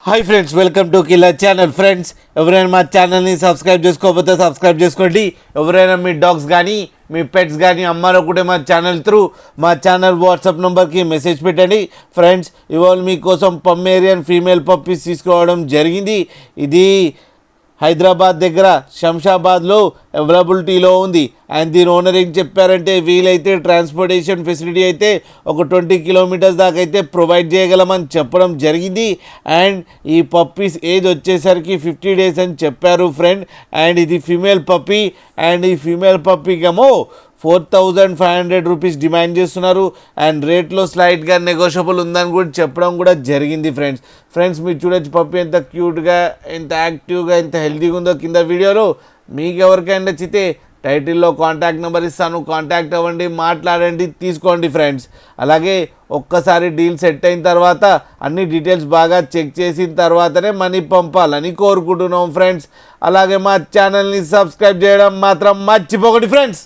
Hi friends, welcome to killer channel. Friends, ఎవరైనా మా ఛానల్ని సబ్స్క్రైబ్ చేసుకోకపోతే సబ్స్క్రైబ్ చేసుకోండి. ఎవరైనా మీ డాగ్స్ కానీ మీ పెట్స్ కానీ అమ్మాలనుకుంటే మా ఛానల్ త్రూ మా ఛానల్ వాట్సాప్ నెంబర్కి మెసేజ్ పెట్టండి. ఫ్రెండ్స్, ఇవాళ మీకోసం పమ్మేరియన్ ఫీమేల్ పప్పీస్ తీసుకోవడం జరిగింది. ఇది హైదరాబాద్ దగ్గర శంషాబాద్లో అవైలబిలిటీలో ఉంది. అండ్ దీని ఓనర్ ఏం చెప్పారంటే, వీలైతే ట్రాన్స్పోర్టేషన్ ఫెసిలిటీ అయితే ఒక 20 కిలోమీటర్స్ దాకా అయితే ప్రొవైడ్ చేయగలమని చెప్పడం జరిగింది. అండ్ ఈ పప్పీస్ ఏజ్ వచ్చేసరికి 50 డేస్ అని చెప్పారు ఫ్రెండ్. అండ్ ఇది ఫీమేల్ పప్పీ. అండ్ ఈ ఫీమేల్ పప్పీకేమో 4,500 రూపీస్ డిమాండ్ చేస్తున్నారు. అండ్ రేట్లో స్లైట్గా నెగోషియబుల్ ఉందని కూడా చెప్పడం కూడా జరిగింది. ఫ్రెండ్స్ మీరు చూడొచ్చు పప్పీ ఎంత క్యూట్గా, ఎంత యాక్టివ్గా, ఎంత హెల్తీగా ఉందో కింద వీడియోలో. మీకు ఎవరికైనా నచ్చితే టైటిల్లో కాంటాక్ట్ నెంబర్ ఇస్తాను, కాంటాక్ట్ అవ్వండి, మాట్లాడండి, తీసుకోండి ఫ్రెండ్స్. అలాగే ఒక్కసారి డీల్ సెట్ అయిన తర్వాత అన్ని డీటెయిల్స్ బాగా చెక్ చేసిన తర్వాతనే మనీ పంపాలని కోరుకుంటున్నాం ఫ్రెండ్స్. అలాగే మా ఛానల్ని సబ్స్క్రైబ్ చేయడం మాత్రం మర్చిపోకండి ఫ్రెండ్స్.